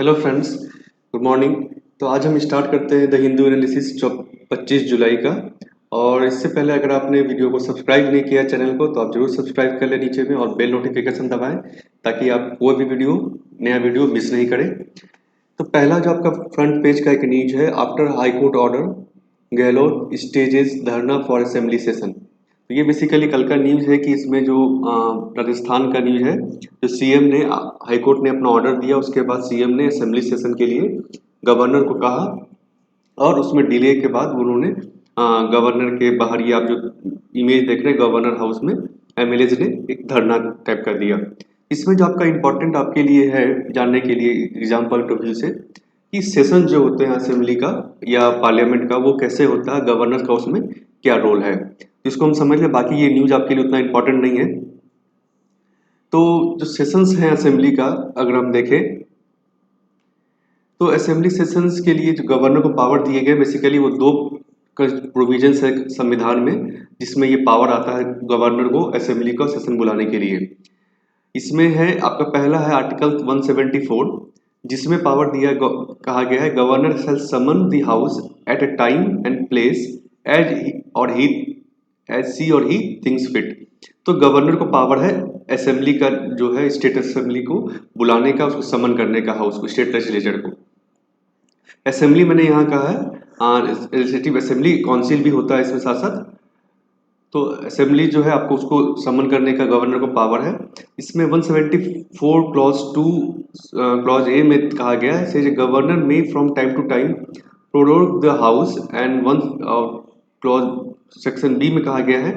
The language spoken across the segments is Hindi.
Hello friends, good morning. तो आज हम स्टार्ट करते हैं द हिंदू एनालिसिस 25 जुलाई का। और इससे पहले अगर आपने वीडियो को सब्सक्राइब नहीं किया चैनल को तो आप जरूर सब्सक्राइब कर लें नीचे में और बेल नोटिफिकेशन दबाएं ताकि आप कोई भी नया वीडियो मिस नहीं करें। तो पहला जो आपका फ्रंट पेज का एक न्यूज है, after high court order Gehlot stages धरना फॉर असेंबली सेशन। तो ये बेसिकली कल का न्यूज है कि इसमें जो राजस्थान का न्यूज है, जो सीएम ने हाई कोर्ट ने अपना ऑर्डर दिया, उसके बाद सीएम ने असेंबली सेशन के लिए गवर्नर को कहा और उसमें डिले के बाद उन्होंने गवर्नर के बाहर, ये आप जो इमेज देख रहे हैं गवर्नर हाउस में, एमएलएज ने एक धरना टाइप कर दिया। इसमें जो आपका इम्पोर्टेंट आपके लिए है जानने के लिए एग्जाम पॉइंट ऑफ व्यू से कि सेशन जो होते हैं असेंबली का या पार्लियामेंट का वो कैसे होता है, गवर्नर का उसमें क्या रोल है, इसको हम समझ लें। बाकी ये न्यूज आपके लिए उतना इम्पोर्टेंट नहीं है। तो जो सेशंस हैं असेंबली का अगर हम देखें तो असेंबली सेशंस के लिए जो गवर्नर को पावर दिए गए, बेसिकली वो दो प्रोविजंस है संविधान में जिसमें ये पावर आता है गवर्नर को असेंबली का सेशन बुलाने के लिए। इसमें है आपका पहला है आर्टिकल 174 जिसमें पावर कहा गया है governor shall summon the house at a time and place as she और ही थिंग्स फिट। तो गवर्नर को पावर है असेंबली का जो है स्टेट असेंबली को बुलाने का, उसको समन करने का, हाउस को, स्टेट लेजिस्लेचर को। असेंबली मैंने यहाँ कहा है लेजिस्लेटिव असेंबली, काउंसिल भी होता है इसमें साथ साथ। तो असेंबली जो है आपको उसको समन करने का गवर्नर को पावर है। इसमें 174 क्लॉज 2 क्लॉज ए में कहा गया है से गवर्नर में from time to time prorogue the house and one clause section B में कहा गया है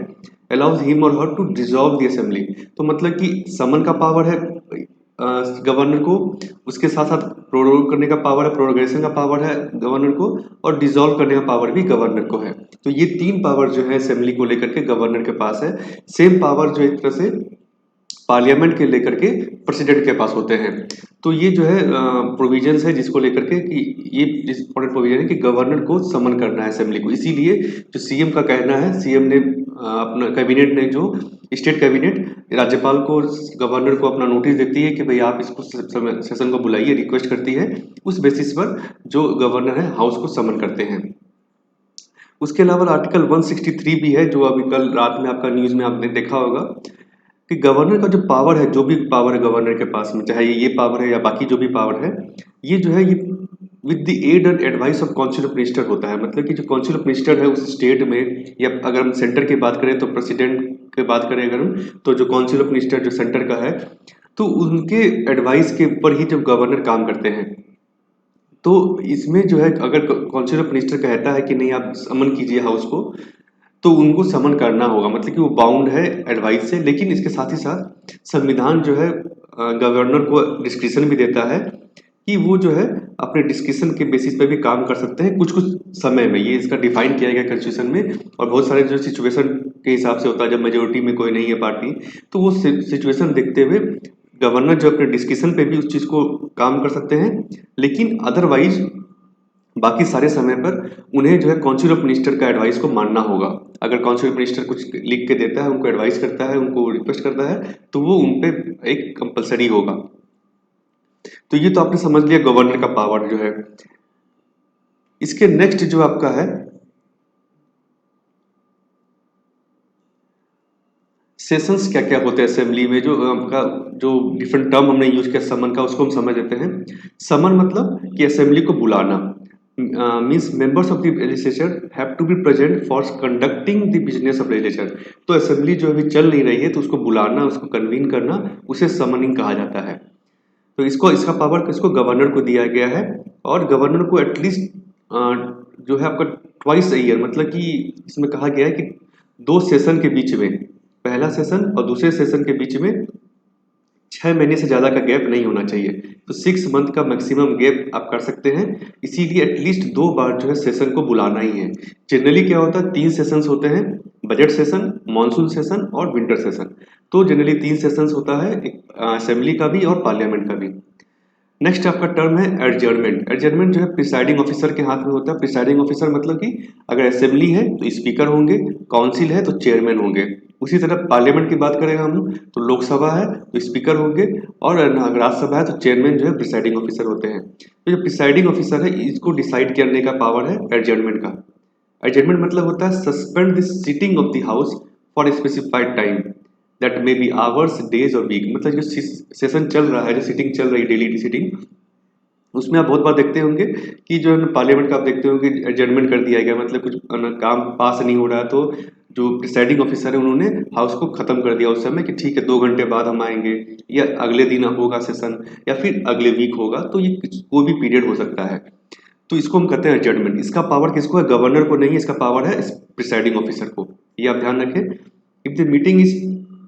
अलाउज हिम और her to dissolve the assembly. तो मतलब कि समन का पावर है गवर्नर को, उसके साथ साथ प्रोरोग करने का पावर है, प्रोरोगेशन का पावर है गवर्नर को, और डिसॉल्व करने का पावर भी गवर्नर को है। तो ये तीन पावर जो है असेंबली को लेकर के गवर्नर के पास है। सेम पावर जो एक तरह से पार्लियामेंट के लेकर के प्रेसिडेंट के पास होते हैं। तो ये जो है प्रोविजंस है जिसको लेकर के कि ये इंपॉर्टेंट प्रोविजन है कि गवर्नर को समन करना है असेंबली को। इसीलिए जो सीएम का कहना है, सीएम ने अपना कैबिनेट ने जो स्टेट कैबिनेट राज्यपाल को, गवर्नर को अपना नोटिस देती है कि भाई आप इसको सेशन को बुलाइए, रिक्वेस्ट करती है। उस बेसिस पर जो गवर्नर है हाउस को समन करते हैं। उसके अलावा आर्टिकल 163 भी है जो अभी कल रात में आपका न्यूज में आपने देखा होगा कि गवर्नर का जो पावर है, जो भी पावर है गवर्नर के पास में, चाहे ये पावर है या बाकी जो भी पावर है, ये जो है ये with the aid and advice of council of minister होता है। मतलब कि जो काउंसिल ऑफ मिनिस्टर है उस स्टेट में, या अगर हम सेंटर की बात करें तो प्रेसिडेंट की बात करें अगर हम, तो जो काउंसिल ऑफ मिनिस्टर जो सेंटर का है, तो उनके एडवाइस के ऊपर ही जब गवर्नर काम करते हैं। तो इसमें जो है अगर काउंसिल ऑफ मिनिस्टर कहता है कि नहीं आप समन कीजिए हाउस को, तो उनको समन करना होगा। मतलब कि वो बाउंड है एडवाइस से। लेकिन इसके साथ ही साथ संविधान जो है गवर्नर को डिस्क्रिप्शन भी देता है कि वो जो है अपने डिस्क्रिप्शन के बेसिस पे भी काम कर सकते हैं कुछ कुछ समय में। ये इसका डिफाइन किया गया कॉन्स्टिट्यूशन में। और बहुत सारे जो सिचुएशन के हिसाब से होता है, जब मेजोरिटी में कोई नहीं है पार्टी, तो वो सिचुएशन देखते हुए गवर्नर जो अपने डिस्क्रिप्शन पे भी उस चीज को काम कर सकते हैं। लेकिन अदरवाइज बाकी सारे समय पर उन्हें जो है काउंसिल ऑफ मिनिस्टर का एडवाइस को मानना होगा। अगर काउंसिल ऑफ मिनिस्टर कुछ लिख के देता है, उनको एडवाइस करता है, उनको रिक्वेस्ट करता है, तो वो उन पे एक कंपलसरी होगा। तो ये तो आपने समझ लिया गवर्नर का पावर जो है। इसके नेक्स्ट जो आपका है सेशंस क्या क्या होते हैं असेंबली में, जो आपका जो डिफरेंट टर्म हमने यूज किया समन का, उसको हम समझ लेते हैं। समन मतलब कि असेंबली को बुलाना, means members of the legislature have to be present for conducting the business of legislature. तो असेंबली जो अभी चल नहीं रही है तो उसको बुलाना, उसको कन्वीन करना, उसे समनिंग कहा जाता है। तो इसका पावर किसको, गवर्नर को दिया गया है। और गवर्नर को एटलीस्ट जो है आपका ट्वाइस अ ईयर, मतलब कि इसमें कहा गया है कि दो सेशन के बीच में, पहला सेशन और दूसरे सेशन के बीच में 6 महीने से ज्यादा का गैप नहीं होना चाहिए। तो 6 मंथ का मैक्सिमम गैप आप कर सकते हैं। इसीलिए एटलीस्ट 2 बार जो है सेशन को बुलाना ही है। जनरली क्या होता है, 3 सेशंस होते हैं, बजट सेशन, मानसून सेशन और विंटर सेशन। तो जनरली 3 सेशंस होता है, असेंबली का भी और पार्लियामेंट का भी। नेक्स्ट आपका टर्म है एडजर्नमेंट। एडजर्नमेंट जो है प्रिसाइडिंग ऑफिसर के हाथ में होता है। प्रिसाइडिंग ऑफिसर मतलब कि अगर असेंबली है तो स्पीकर होंगे, काउंसिल है तो चेयरमैन होंगे। उसी तरह पार्लियामेंट की बात करें हम तो लोकसभा है तो स्पीकर होंगे, और अगर राज्यसभा है तो चेयरमैन जो है प्रिसाइडिंग ऑफिसर होते हैं। तो जो प्रिसाइडिंग ऑफिसर है इसको डिसाइड करने का पावर है एडजर्नमेंट का। एडजर्नमेंट मतलब होता है suspend the sitting of the house for specified time that may be hours days और वीक। मतलब जो सेशन चल रहा है, जो सिटिंग चल रही है डेली सिटिंग, उसमें आप बहुत बार देखते होंगे कि जो है पार्लियामेंट का आप देखते होंगे एडजर्नमेंट कर दिया गया, मतलब कुछ काम पास नहीं हो रहा है तो जो प्रिसाइडिंग ऑफिसर है उन्होंने हाउस को खत्म कर दिया उस समय कि ठीक है 2 घंटे बाद हम आएंगे, या अगले दिन होगा सेशन, या फिर अगले वीक होगा, तो ये कोई भी पीरियड हो सकता है। तो इसको हम कहते हैं एडजर्नमेंट। इसका पावर किसको है? गवर्नर को नहीं है, इसका पावर है प्रिसाइडिंग ऑफिसर को। ये आप ध्यान रखें। If the meeting is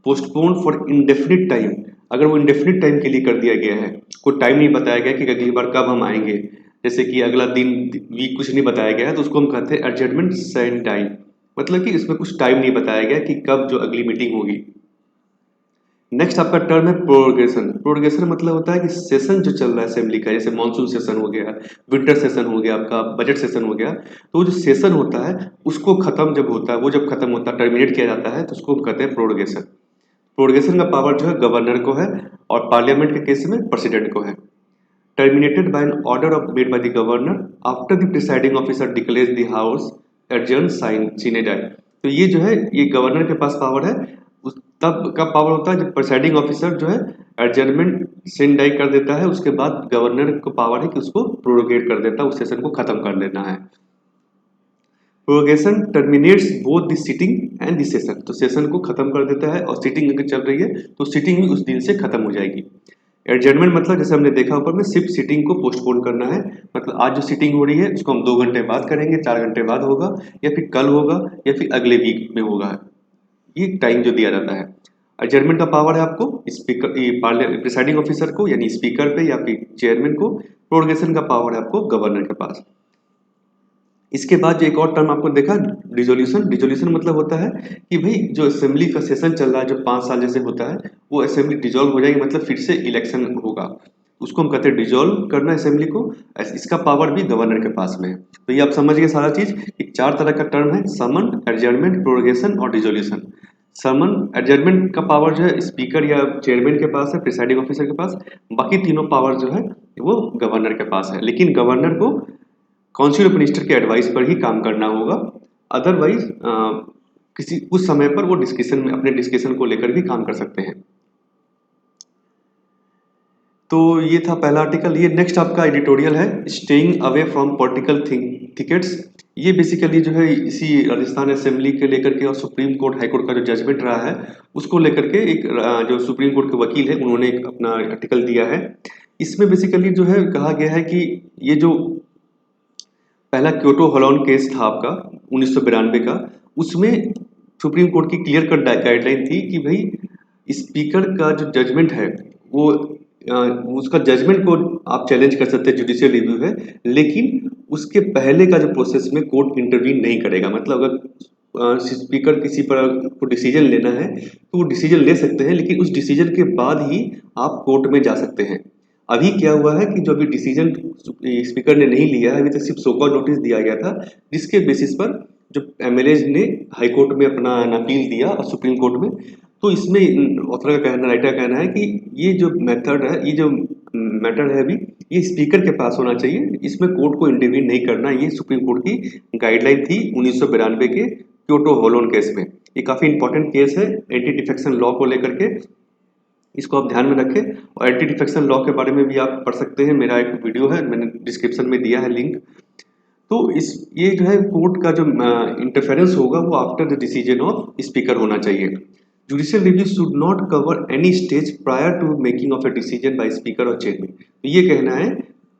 postponed for indefinite time, अगर वो इंडेफिनिट टाइम के लिए कर दिया गया है, कोई टाइम नहीं बताया गया कि अगली बार कब हम आएंगे, जैसे कि अगला दिन वीक कुछ नहीं बताया गया है, तो उसको हम कहते हैं एडजर्नमेंट सेन टाइम। मतलब कि इसमें कुछ टाइम नहीं बताया गया कि कब जो अगली मीटिंग होगी। नेक्स्ट आपका टर्म है प्रोरोगेशन। प्रोरोगेशन मतलब होता है कि सेशन जो चल रहा है असेंबली का, जैसे मानसून सेशन हो गया, विंटर सेशन हो गया, आपका बजट सेशन हो गया, तो वो जो सेशन होता है उसको खत्म जब होता है, वो जब खत्म होता है, टर्मिनेट किया जाता है, तो उसको हम कहते हैं प्रोरोगेशन। प्रोरोगेशन का पावर जो है गवर्नर को है, और पार्लियामेंट के केस में प्रेसिडेंट को है। Terminated by an order of made by the governor after the presiding officer declares the house adjourn sine die. तो ये जो है ये गवर्नर के पास पावर है। तब कब पावर होता है? जब प्रिसाइडिंग ऑफिसर जो है एडजर्नमेंट सिन डाई कर देता है, उसके बाद गवर्नर को पावर है कि उसको प्रोरोगेट कर देता है, उस सेशन को खत्म कर देना है। Prorogation terminates both the sitting and the session. तो सेशन को खत्म कर देता है, और सिटिंग अगर चल रही है तो सिटिंग भी उस दिन से खत्म हो जाएगी। एडजर्नमेंट मतलब जैसे हमने देखा ऊपर में, सिर्फ सिटिंग को पोस्टपोन करना है। मतलब आज जो सिटिंग हो रही है उसको हम 2 घंटे बाद करेंगे, 4 घंटे बाद होगा, या फिर कल होगा, या फिर अगले वीक में होगा। ये टाइम जो दिया जाता है। एडजर्नमेंट का पावर है आपको स्पीकर, प्रिसाइडिंग ऑफिसर को यानी स्पीकर पे या फिर चेयरमैन को। प्रोरोगेशन का पावर है आपको गवर्नर के पास। इसके बाद जो एक और टर्म आपको देखा, डिसोल्यूशन। डिसोल्यूशन मतलब होता है कि भाई जो असेंबली का सेशन चल रहा है, जो 5 साल जैसे होता है, वो असेंबली डिसॉल्व हो जाएगी, मतलब फिर से इलेक्शन होगा, उसको हम कहते हैं डिसॉल्व करना असेंबली को। इसका पावर भी गवर्नर के पास में है। तो ये आप समझ गए सारा चीज कि 4 तरह का टर्म है: समन, एडजर्नमेंट, प्रोरोगेशन और डिसोल्यूशन। समन एडजर्नमेंट का पावर जो है स्पीकर या चेयरमैन के पास है, प्रिसाइडिंग ऑफिसर के पास। बाकी तीनों पावर जो है वो गवर्नर के पास है, लेकिन गवर्नर को काउंसिल ऑफ मिनिस्टर के एडवाइस पर ही काम करना होगा। अदरवाइज किसी कुछ समय पर वो डिस्कशन में अपने डिस्कशन को लेकर भी काम कर सकते हैं। तो ये था पहला आर्टिकल। ये नेक्स्ट आपका एडिटोरियल है, staying away from political thickets. ये बेसिकली जो है इसी राजस्थान असेंबली के लेकर के, और सुप्रीम कोर्ट हाई कोर्ट का जो जजमेंट रहा है उसको लेकर के एक जो सुप्रीम कोर्ट के वकील है उन्होंने एक अपना आर्टिकल दिया है। इसमें बेसिकली जो है कहा गया है कि ये जो पहला क्योटो होलोन केस था आपका 1992 का, उसमें सुप्रीम कोर्ट की क्लियर कट गाइडलाइन थी कि भाई स्पीकर का जो जजमेंट है वो उसका जजमेंट को आप चैलेंज कर सकते हैं, जुडिशियल रिव्यू है, लेकिन उसके पहले का जो प्रोसेस में कोर्ट इंटरवीन नहीं करेगा। मतलब अगर स्पीकर किसी पर को डिसीजन लेना है तो वो डिसीजन ले सकते हैं, लेकिन उस डिसीजन के बाद ही आप कोर्ट में जा सकते हैं। अभी क्या हुआ है कि जो अभी डिसीजन स्पीकर ने नहीं लिया है, अभी तक सिर्फ शोकॉज नोटिस दिया गया था, जिसके बेसिस पर जो एमएलएज ने हाई कोर्ट में अपना अपील दिया और सुप्रीम कोर्ट में। तो इसमें ऑथर का कहना, राइटर का कहना है कि ये जो मेथड है, ये जो मैटर है अभी, ये स्पीकर के पास होना चाहिए, इसमें कोर्ट को इंटरवीन नहीं करना। ये सुप्रीम कोर्ट की गाइडलाइन थी 1992 के क्योटो होलोन केस में। ये काफी इंपॉर्टेंट केस है एंटी डिफेक्शन लॉ को लेकर के, इसको आप ध्यान में रखें। और एंटी डिफेक्शन लॉ के बारे में भी आप पढ़ सकते हैं, मेरा एक वीडियो है, मैंने डिस्क्रिप्शन में दिया है लिंक। तो इस ये जो है कोर्ट का जो इंटरफेरेंस होगा वो after the decision of speaker होना चाहिए। Judicial review should not cover any stage prior to making of a decision by speaker और चेयरमैन। तो ये कहना है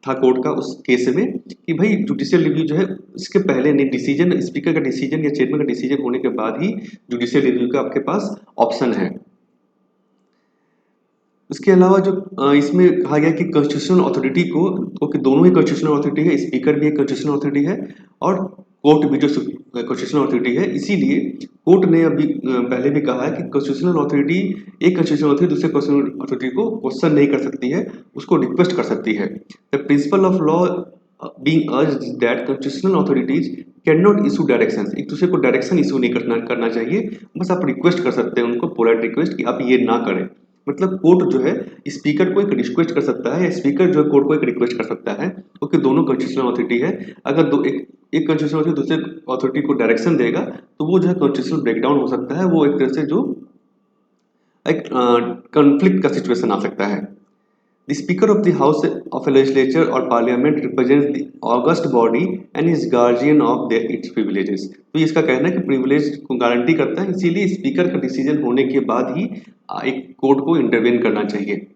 था कोर्ट का उस केस में कि भाई जुडिशियल रिव्यू जो है इसके पहले नहीं, डिसीजन स्पीकर का डिसीजन या चेयरमैन का डिसीजन होने के बाद ही जुडिशियल रिव्यू का आपके पास ऑप्शन है। उसके अलावा जो इसमें कहा गया कि कॉन्स्टिट्यूशनल अथॉरिटी को, क्योंकि दोनों ही कॉन्स्टिट्यूशनल अथॉरिटी है, स्पीकर भी एक कॉन्स्टिट्यूशनल अथॉरिटी है और कोर्ट भी जो कॉन्स्टिट्यूशनल अथॉरिटी है, इसीलिए कोर्ट ने अभी पहले भी कहा है कि कॉन्स्टिट्यूशनल अथॉरिटी, एक कॉन्स्टिट्यूशनल अथॉरिटी दूसरे कॉन्स्टिट्यूशनल अथॉरिटी को क्वेश्चन नहीं कर सकती है, उसको रिक्वेस्ट कर सकती है। The principle of law being urged that constitutional authorities cannot issue directions। एक दूसरे को डायरेक्शन इशू नहीं करना चाहिए, बस आप रिक्वेस्ट कर सकते हैं उनको, पोलाइट रिक्वेस्ट कि आप ये ना करें। मतलब कोर्ट जो है स्पीकर को एक रिक्वेस्ट कर सकता है, या स्पीकर जो है कोर्ट को एक रिक्वेस्ट कर सकता है, क्योंकि दोनों कॉन्स्टिट्यूशनल अथॉरिटी है। अगर एक कॉन्स्टिट्यूशनल अथॉरिटी दूसरे अथॉरिटी को डायरेक्शन देगा तो वो जो है कॉन्स्टिट्यूशनल ब्रेकडाउन हो सकता है, वो एक तरह से जो एक कॉन्फ्लिक्ट का सिचुएशन आ सकता है। The Speaker of the House of a Legislature or Parliament represents the august body and is guardian of its privileges। तो ये इसका कहना है कि प्रिविलेज को गारंटी करता है, इसीलिए स्पीकर का डिसीजन होने के बाद ही एक कोर्ट को इंटरवेन करना चाहिए।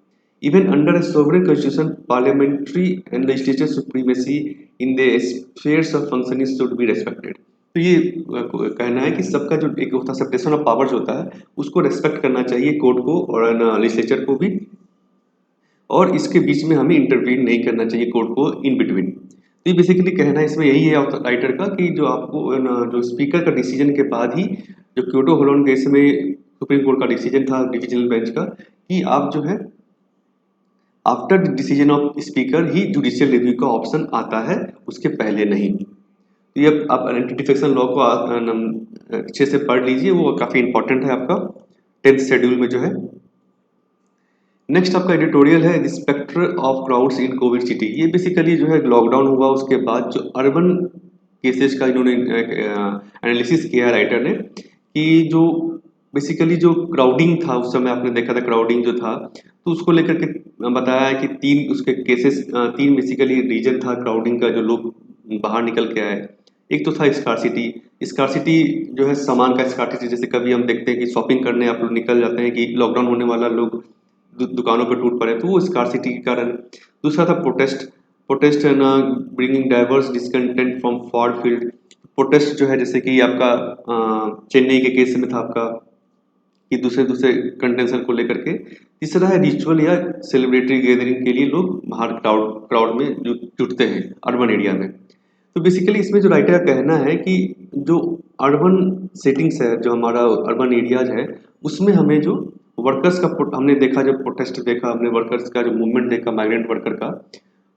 Even under a sovereign constitution, parliamentary and legislature supremacy in the spheres of functioning should be respected। तो ये कहना है कि सबका जो एक होता है सेपरेशन ऑफ पावर्स होता है, उसको रेस्पेक्ट करना चाहिए कोर्ट को और लेजिस्लेचर को भी, और इसके बीच में हमें इंटरवीन नहीं करना चाहिए कोर्ट को इन बिटवीन। तो ये बेसिकली कहना है इसमें यही है राइटर का कि जो आपको जो स्पीकर का डिसीजन के बाद ही, जो क्योटो होलोन केस में सुप्रीम कोर्ट का डिसीजन था डिविजनल बेंच का, कि आप जो है after the decision of speaker he judicial review का ऑप्शन आता है, उसके पहले नहीं। तो ये आप आइडेंटिफिकेशन लॉ को अच्छे से पढ़ लीजिए, वो काफ़ी इंपॉर्टेंट है आपका 10th शेड्यूल में जो है। नेक्स्ट आपका एडिटोरियल है the spectre of crowds in Covid city. ये बेसिकली जो है लॉकडाउन हुआ उसके बाद जो अर्बन केसेस का इन्होंने एनालिसिस किया है राइटर ने, कि जो बेसिकली जो क्राउडिंग था उस समय, आपने देखा था क्राउडिंग जो था, तो उसको लेकर के बताया है कि तीन उसके केसेस, तीन बेसिकली रीजन था क्राउडिंग का, जो लोग बाहर निकल के आए। एक तो था स्कार्सिटी। स्कार्सिटी जो है सामान का स्कार्सिटी, जैसे कभी हम देखते हैं कि शॉपिंग करने आप लोग निकल जाते हैं कि लॉकडाउन होने वाला, लोग दुकानों पर टूट पड़े, तो वो स्कार्सिटी के कारण। दूसरा था प्रोटेस्ट है ना, bringing diverse discontent from far field. Protest जो है जैसे कि आपका चेन्नई के केस में था आपका, कि दूसरे कंटेंशन को लेकर के। तीसरा है रिचुअल या सेलिब्रेटरी गैदरिंग के लिए लोग बाहर क्राउड में जुटते हैं अर्बन एरिया में। तो बेसिकली इसमें जो राइटर का कहना है कि जो अर्बन सेटिंग्स है, जो हमारा अर्बन एरियाज है, उसमें हमें जो वर्कर्स का हमने देखा, जब प्रोटेस्ट देखा हमने, वर्कर्स का जो मूवमेंट देखा माइग्रेंट वर्कर का,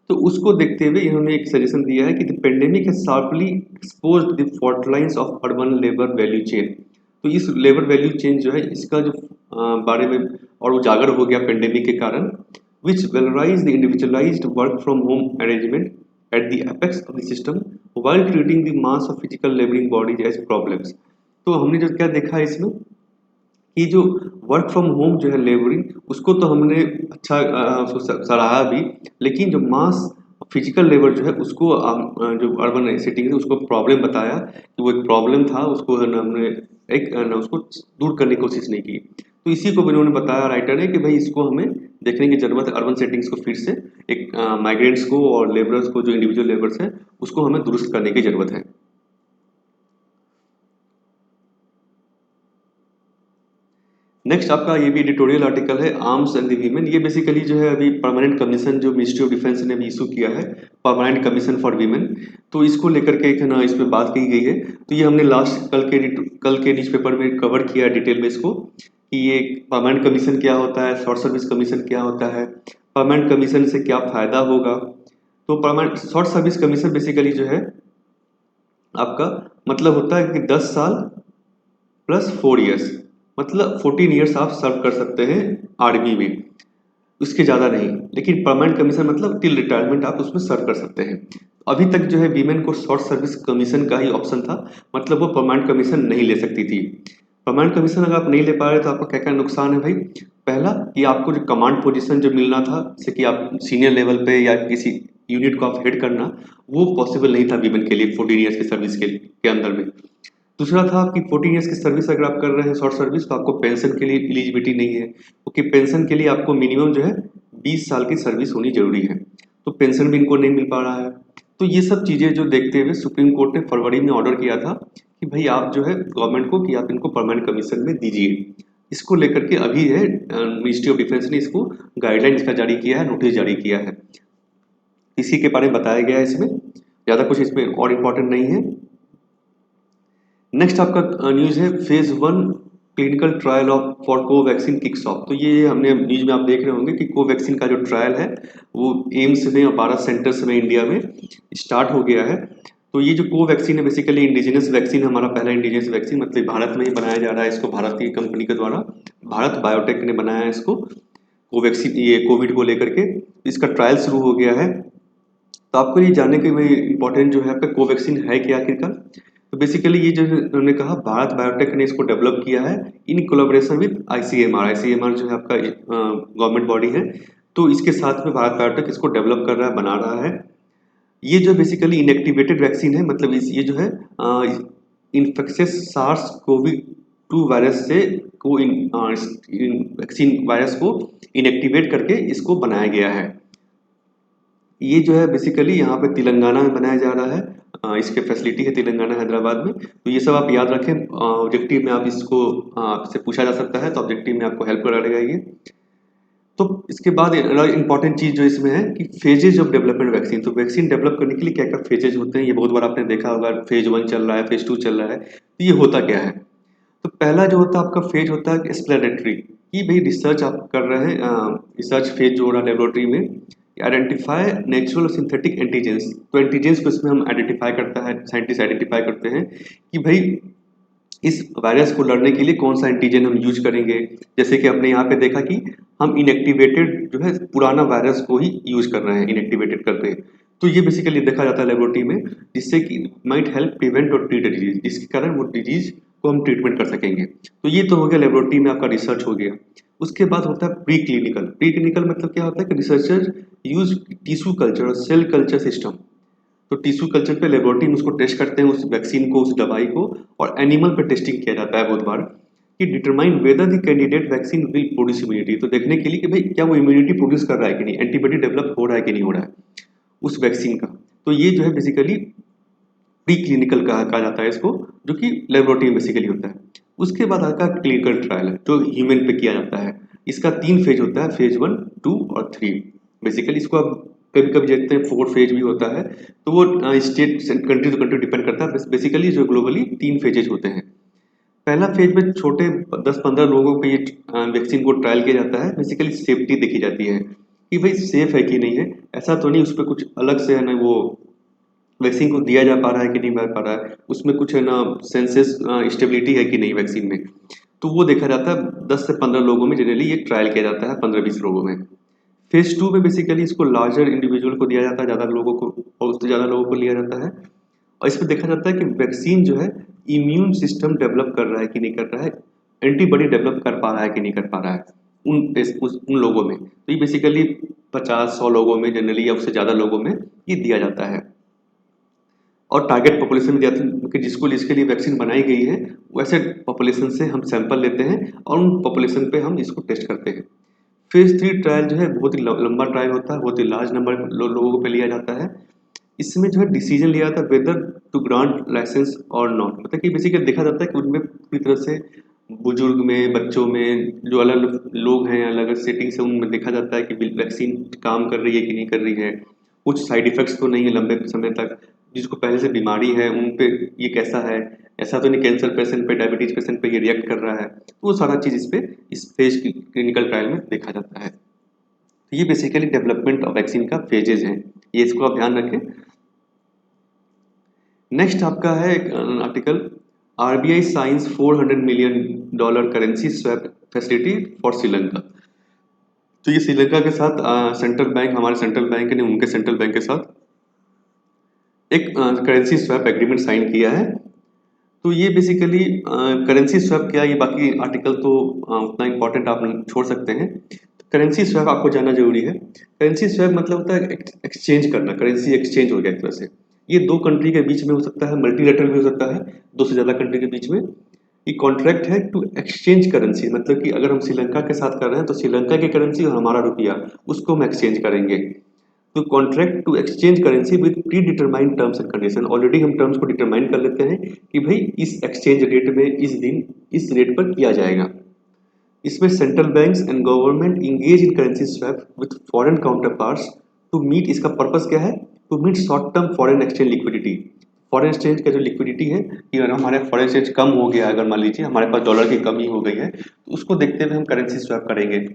तो उसको देखते हुए इन्होंने एक सजेशन दिया है कि the pandemic has sharply exposed the fault lines of urban labour value chain. तो इस लेबर वैल्यू चेन जो है इसका जो बारे में और उजागर हो गया पेंडेमिक के कारण, which valorise the individualised work from home arrangement at the apex of the system while treating the mass of physical labouring bodies as problems. तो हमने जो क्या देखा है इसमें कि जो वर्क फ्रॉम होम जो है लेबरिंग, उसको तो हमने अच्छा उसको सराहा भी, लेकिन जो मास फिजिकल लेबर जो है उसको जो अर्बन सिटीज है उसको प्रॉब्लम बताया कि वो एक प्रॉब्लम था, उसको हमने एक उसको दूर करने की कोशिश नहीं की। तो इसी को भी उन्होंने बताया राइटर ने कि भाई इसको हमें देखने की जरूरत है, अर्बन सेटिंग्स को फिर से एक माइग्रेंट्स को और लेबरर्स को, जो इंडिविजुअल लेबर्स हैं, उसको हमें दुरुस्त करने की जरूरत है। नेक्स्ट आपका ये भी एडिटोरियल आर्टिकल है आर्म्स एंड द वीमेन। ये बेसिकली जो है अभी परमानेंट कमीशन जो मिनिस्ट्री ऑफ डिफेंस ने भी इशू किया है, परमानेंट कमीशन फॉर वीमेन, तो इसको लेकर के एक ना इस पे बात की गई है। तो ये हमने लास्ट कल के न्यूज़पेपर में कवर किया डिटेल में इसको, कि ये परमानेंट कमीशन क्या होता है, शॉर्ट सर्विस कमीशन क्या होता है, परमानेंट कमीशन से क्या फ़ायदा होगा। तो permanent short service commission basically जो है आपका मतलब होता है कि 10 साल प्लस 4 ईयर्स, मतलब 14 ईयर्स आप सर्व कर सकते हैं आर्मी में, उसके ज़्यादा नहीं। लेकिन परमानेंट कमीशन मतलब टिल रिटायरमेंट आप उसमें सर्व कर सकते हैं। अभी तक जो है वीमेन को शॉर्ट सर्विस कमीशन का ही ऑप्शन था, मतलब वो परमानेंट कमीशन नहीं ले सकती थी। परमानेंट कमीशन अगर आप नहीं ले पा रहे तो आपका क्या क्या नुकसान है भाई। पहला कि आपको जो कमांड पोजीशन जो मिलना था, जैसे कि आप सीनियर लेवल पे या किसी यूनिट को आप हेड करना, वो पॉसिबल नहीं था वीमेन के लिए 14 ईयर्स की सर्विस के अंदर में। दूसरा था कि 14 ईयर्स की सर्विस अगर आप कर रहे हैं शॉर्ट सर्विस, तो आपको पेंशन के लिए एलिजिबिलिटी नहीं है, क्योंकि पेंशन के लिए आपको मिनिमम जो है 20 साल की सर्विस होनी जरूरी है, तो पेंशन भी इनको नहीं मिल पा रहा है। तो ये सब चीज़ें जो देखते हुए सुप्रीम कोर्ट ने फरवरी में ऑर्डर किया था कि भाई आप जो है गवर्नमेंट को कि आप इनको परमानेंट कमीशन में दीजिए। इसको लेकर के अभी है मिनिस्ट्री ऑफ डिफेंस ने इसको गाइडलाइन इसका जारी किया है, नोटिस जारी किया है, इसी के बारे में बताया गया है इसमें, ज़्यादा कुछ इसमें और इम्पोर्टेंट नहीं है। नेक्स्ट आपका न्यूज़ है phase 1 clinical trial of for Covaxin kicks of. तो ये हमने न्यूज में आप देख रहे होंगे कि कोवैक्सीन का जो ट्रायल है वो एम्स में और 12 सेंटर्स में इंडिया में स्टार्ट हो गया है। तो ये जो कोवैक्सीन है बेसिकली इंडिजिनस वैक्सीन, हमारा पहला इंडिजिनस वैक्सीन, मतलब भारत में ही बनाया जा रहा है इसको, भारत की कंपनी के द्वारा, भारत बायोटेक ने बनाया है इसको कोवैक्सीन, ये कोविड को लेकर के इसका ट्रायल शुरू हो गया है। तो आपको ये जानने के भाई इंपॉर्टेंट जो है आपका कोवैक्सीन है क्या आखिरकार। तो बेसिकली ये जो उन्होंने कहा भारत बायोटेक ने इसको डेवलप किया है in collaboration with ICMR. ICMR जो है आपका गवर्नमेंट बॉडी है, तो इसके साथ में भारत बायोटेक इसको डेवलप कर रहा है, बना रहा है। ये जो बेसिकली इनएक्टिवेटेड वैक्सीन है, मतलब ये जो है इन्फेक्शियस सार्स कोवी 2 वायरस से को वैक्सीन वायरस को इनएक्टिवेट करके इसको बनाया गया है। ये जो है बेसिकली यहाँ पे तेलंगाना में बनाया जा रहा है, इसके फैसिलिटी है तेलंगाना हैदराबाद में। तो ये सब आप याद रखें, ऑब्जेक्टिव में आप इसको आपसे पूछा जा सकता है, तो ऑब्जेक्टिव में आपको हेल्प करेगा ये। तो इसके बाद इंपॉर्टेंट चीज जो इसमें है कि फेजेज ऑफ डेवलपमेंट वैक्सीन। तो वैक्सीन डेवलप करने के लिए क्या क्या फेजेज होते हैं, ये बहुत बार आपने देखा होगा, फेज 1 चल रहा है, फेज 2 चल रहा है। तो ये होता क्या है, तो पहला जो होता है आपका फेज होता है एक्सप्लेनेटरी, कि भाई रिसर्च आप कर रहे हैं, रिसर्च फेज जो हो रहा है लेबोरेटरी में, आइडेंटिफाई नेचुरल और सिंथेटिक एंटीजेंस। तो एंटीजेंस को इसमें हम आइडेंटिफाई करता है, साइंटिस्ट आइडेंटिफाई करते हैं कि भाई इस वायरस को लड़ने के लिए कौन सा एंटीजन हम यूज करेंगे। जैसे कि आपने यहाँ पे देखा कि हम इनएक्टिवेटेड जो है पुराना वायरस को ही यूज कर रहे हैं, इनएक्टिवेटेड करते हैं। तो ये बेसिकली देखा जाता है लेबोरेटरी में, जिससे कि माइट हेल्प प्रिवेंट और ट्रीट डिजीज, जिसके कारण वो डिजीज को हम ट्रीटमेंट कर सकेंगे। तो ये तो हो गया लेबोरेटरी में आपका रिसर्च हो गया। उसके बाद होता है प्री क्लिनिकल। प्री क्लिनिकल मतलब क्या होता है कि रिसर्चर यूज टिश्यू कल्चर और सेल कल्चर सिस्टम। तो टिश्यू कल्चर पे लेबोरेटरी में उसको टेस्ट करते हैं, उस वैक्सीन को, उस दवाई को, और एनिमल पे टेस्टिंग किया जाता है बहुत बार, कि determine whether the candidate vaccine will produce immunity. तो देखने के लिए कि भाई क्या वो इम्यूनिटी प्रोड्यूस कर रहा है कि नहीं, एंटीबॉडी डेवलप हो रहा है कि नहीं हो रहा है उस वैक्सीन का। तो ये जो है बेसिकली प्री क्लिनिकल कहा जाता है इसको, जो कि लेबोरेटरी में बेसिकली होता है। उसके बाद आता है क्लिनिकल ट्रायल, जो ह्यूमन पे किया जाता है। इसका 3 फेज होता है, फेज 1, 2 और 3। बेसिकली इसको आप कभी कभी देखते हैं 4 फेज भी होता है। तो वो state country to country depend करता है। बेसिकली जो ग्लोबली 3 फेजेज होते हैं। पहला फेज में छोटे 10-15 लोगों पे ये वैक्सीन को ट्रायल किया जाता है। बेसिकली सेफ्टी देखी जाती है कि भाई सेफ है कि नहीं है, ऐसा तो नहीं उस पर कुछ अलग से है ना वो वैक्सीन को दिया जा पा रहा है कि नहीं पा रहा है, उसमें कुछ है ना सेंसेस स्टेबिलिटी है कि नहीं वैक्सीन में। तो वो देखा जाता है 10 से 15 लोगों में, जनरली ये ट्रायल किया जाता है 15-20 लोगों में। फेज 2 में बेसिकली इसको लार्जर इंडिविजुअल को दिया जाता है, ज़्यादा लोगों को, और उससे ज़्यादा लोगों को लिया जाता है। और इसमें देखा जाता है कि वैक्सीन जो है इम्यून सिस्टम डेवलप कर रहा है कि नहीं कर रहा है, एंटीबॉडी डेवलप कर पा रहा है कि नहीं कर पा रहा है उन लोगों में। तो ये बेसिकली 50-100 लोगों में जनरली, या उससे ज़्यादा लोगों में ये दिया जाता है। और टारगेट पॉपुलेशन में दिया जाता है कि जिसको जिसके लिए वैक्सीन बनाई गई है, वैसे पॉपुलेशन से हम सैंपल लेते हैं और उन पॉपुलेशन पे हम इसको टेस्ट करते हैं। फेज 3 ट्रायल जो है बहुत ही लंबा ट्रायल होता है, बहुत ही लार्ज नंबर लोगों पे लिया जाता है। इसमें जो है डिसीजन लिया जाता है वेदर टू ग्रांट लाइसेंस और नॉट। मतलब कि बेसिकली देखा जाता है कि उनमें पूरी तरह से बुजुर्ग में, बच्चों में, जो अलग अलग लोग हैं, अलग अलग सेटिंग से, उनमें देखा जाता है कि वैक्सीन काम कर रही है कि नहीं कर रही है, कुछ साइड इफेक्ट्स तो नहीं है लंबे समय तक, जिसको पहले से बीमारी है उन पे ये कैसा है, ऐसा तो नहीं कैंसर पेशेंट पे, डायबिटीज पेशेंट पे ये रिएक्ट कर रहा है। तो वो सारा चीज़ इस फेज की क्लिनिकल ट्रायल में देखा जाता है। तो ये बेसिकली डेवलपमेंट ऑफ वैक्सीन का फेजेज हैं, ये इसको आप ध्यान रखें। नेक्स्ट आपका है एक article, RBI science $400 million currency swap facility for Sri Lanka. तो ये श्रीलंका के साथ सेंट्रल बैंक, हमारे सेंट्रल बैंक ने उनके सेंट्रल बैंक के साथ एक करेंसी स्वैप एग्रीमेंट साइन किया है। तो ये बेसिकली करेंसी स्वैप क्या है, ये बाकी आर्टिकल तो उतना इंपॉर्टेंट आप छोड़ सकते हैं। करेंसी स्वैप आपको जानना जरूरी है। करेंसी स्वैप मतलब होता है एक्सचेंज करना, करेंसी एक्सचेंज हो गया एक तरह से। ये 2 कंट्री के बीच में हो सकता है, मल्टीलेटरल भी हो सकता है, 2 से ज़्यादा कंट्री के बीच में। ये कॉन्ट्रैक्ट है टू एक्सचेंज करेंसी, मतलब कि अगर हम श्रीलंका के साथ कर रहे हैं तो श्रीलंका की करेंसी और हमारा रुपया, उसको हम एक्सचेंज करेंगे। तो contract to exchange currency with predetermined terms and condition. Already हम टर्म्स को डिटरमाइन कर लेते हैं कि भाई इस एक्सचेंज रेट में इस दिन इस रेट पर किया जाएगा। इसमें central banks and government engage in currency swap with foreign counterparts to meet, इसका पर्पस क्या है, to meet short term foreign exchange liquidity. Foreign exchange का जो लिक्विडिटी है कि अगर हमारे फॉरेन एक्सचेंज कम हो गया, अगर मान लीजिए हमारे पास डॉलर की कमी हो गई है, तो उसको देखते हुए हम करेंसी स्वैप करेंगे।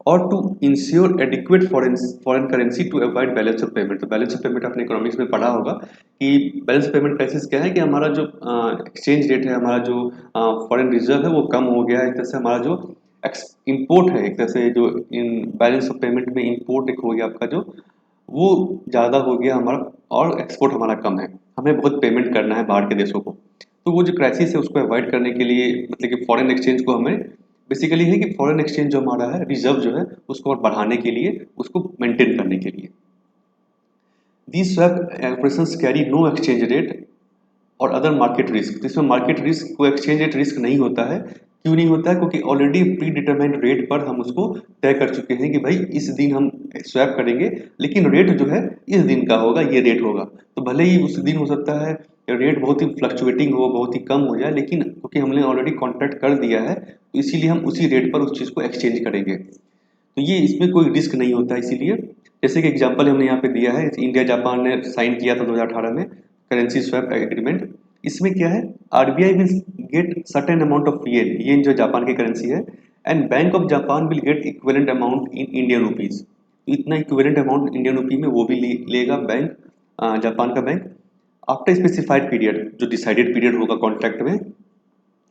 और to ensure adequate foreign currency to avoid balance of payment. तो बैलेंस ऑफ पेमेंट आपने इकोनॉमिक्स में पढ़ा होगा कि बैलेंस ऑफ पेमेंट क्राइसिस क्या है कि हमारा जो एक्सचेंज रेट है, हमारा जो फॉरेन रिजर्व है वो कम हो गया है। एक तरह से हमारा जो इम्पोर्ट है, एक तरह से जो इन बैलेंस ऑफ पेमेंट में इम्पोर्ट एक हो गया आपका जो, वो ज़्यादा हो गया हमारा, और एक्सपोर्ट हमारा कम है, हमें बहुत पेमेंट करना है बाहर के देशों को। तो वो जो क्राइसिस है उसको अवॉइड करने के लिए, मतलब कि फॉरेन एक्सचेंज को हमें बेसिकली है कि फॉरेन एक्सचेंज जो हमारा है रिजर्व जो है उसको और बढ़ाने के लिए, उसको मेंटेन करने के लिए। These swap operations carry no exchange rate और अदर मार्केट रिस्क। इसमें मार्केट रिस्क को एक्सचेंज रेट रिस्क नहीं होता है। क्यों नहीं होता है? क्योंकि ऑलरेडी प्री डिटरमाइंड रेट पर हम उसको तय कर चुके हैं कि भाई इस दिन हम स्वैप करेंगे, लेकिन रेट जो है इस दिन का होगा, ये रेट होगा। तो भले ही उस दिन हो सकता है रेट बहुत ही फ्लक्चुएटिंग हो, बहुत ही कम हो जाए, लेकिन क्योंकि हमने ऑलरेडी कॉन्ट्रैक्ट कर दिया है, तो इसीलिए हम उसी रेट पर उस चीज़ को एक्सचेंज करेंगे। तो ये इसमें कोई रिस्क नहीं होता है। इसीलिए जैसे कि एग्जांपल हमने यहाँ पे दिया है, इंडिया जापान ने साइन किया था 2018 में करेंसी स्वैप एग्रीमेंट। इसमें क्या है, RBI will get certain amount of yen, yen जो जापान की करेंसी है, and bank of Japan will get equivalent amount in Indian rupees. इतना इक्विवेलेंट अमाउंट इंडियन रुपी में वो भी लेगा बैंक, जापान का बैंक, आफ्टर स्पेसिफाइड पीरियड, जो डिसाइडेड पीरियड होगा कॉन्ट्रैक्ट में।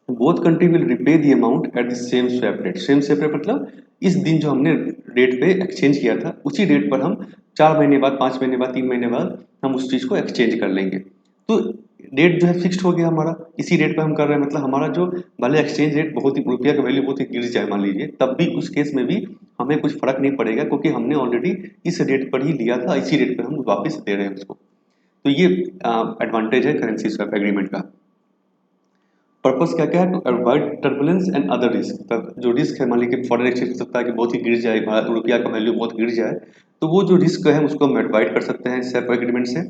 Both country will repay the amount at the same swap rate. Same swap rate मतलब इस दिन जो हमने रेट पे एक्सचेंज किया था उसी रेट पर हम 4 महीने बाद, 5 महीने बाद, 3 महीने बाद हम उस चीज़ को एक्सचेंज कर लेंगे। तो रेट जो है फिक्स्ड हो गया हमारा, इसी रेट पे हम कर रहे हैं। मतलब हमारा जो भले एक्सचेंज रेट बहुत ही, रुपया का वैल्यू बहुत ही गिर जाए मान लीजिए, तब भी उस केस में भी हमें कुछ फर्क नहीं पड़ेगा, क्योंकि हमने ऑलरेडी इस रेट पर ही लिया था, इसी रेट पे हम वापस दे रहे हैं उसको। तो ये एडवांटेज है करेंसी स्वैप एग्रीमेंट का। पर्पस क्या क्या है? To avoid turbulence and other risk. तब जो रिस्क है, मान लीजिए फॉरेन एक्सचेंज हो सकता है कि बहुत ही गिर जाए, रुपया का वैल्यू बहुत गिर जाए, तो वो जो रिस्क है उसको हम अवॉइड कर सकते हैं स्वैप एग्रीमेंट से।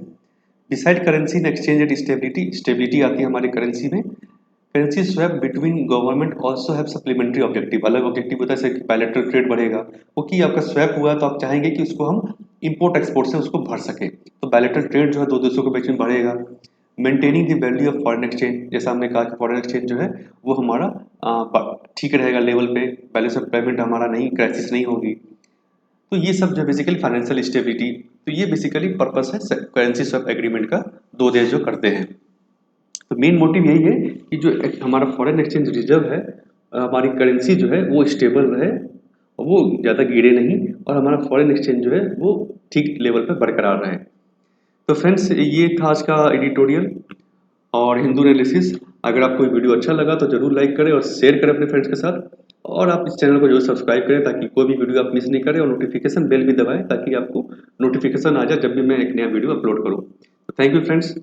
Decide currency and exchange rate stability, stability आती है हमारी करेंसी में। Currency swap between government also have supplementary objective. अलग ऑब्जेक्टिव होता है, जैसे कि बायलैटरल ट्रेड बढ़ेगा, क्योंकि आपका स्वैप हुआ तो आप चाहेंगे कि उसको हम इंपोर्ट एक्सपोर्ट से उसको भर सके, तो बायलैटरल ट्रेड जो है दो देशों के बीच में बढ़ेगा। Maintaining the value of foreign exchange, जैसा हमने कहा कि फॉरेन एक्सचेंज जो है वो हमारा ठीक रहेगा लेवल पे, बैलेंस ऑफ पेमेंट हमारा नहीं, क्राइसिस नहीं होगी। तो ये सब जो बेसिकली फाइनेंशियल स्टेबिलिटी, तो ये बेसिकली पर्पस है करेंसी स्वैप एग्रीमेंट का, दो देश जो करते हैं। तो मेन मोटिव यही है कि जो हमारा फॉरेन एक्सचेंज रिजर्व है, हमारी करेंसी जो है वो स्टेबल रहे, वो ज़्यादा गिरे नहीं, और हमारा फॉरेन एक्सचेंज जो है वो ठीक लेवल पर बरकरार रहे। तो फ्रेंड्स, ये था आज का एडिटोरियल और हिंदू एनालिसिस। अगर आपको ये वीडियो अच्छा लगा तो जरूर लाइक करें और शेयर करें अपने फ्रेंड्स के साथ, और आप इस चैनल को जरूर सब्सक्राइब करें ताकि कोई भी वीडियो आप मिस नहीं करें, और नोटिफिकेशन बेल भी दबाएं ताकि आपको नोटिफिकेशन आ जाए जब भी मैं एक नया वीडियो अपलोड करूँ। तो थैंक यू फ्रेंड्स।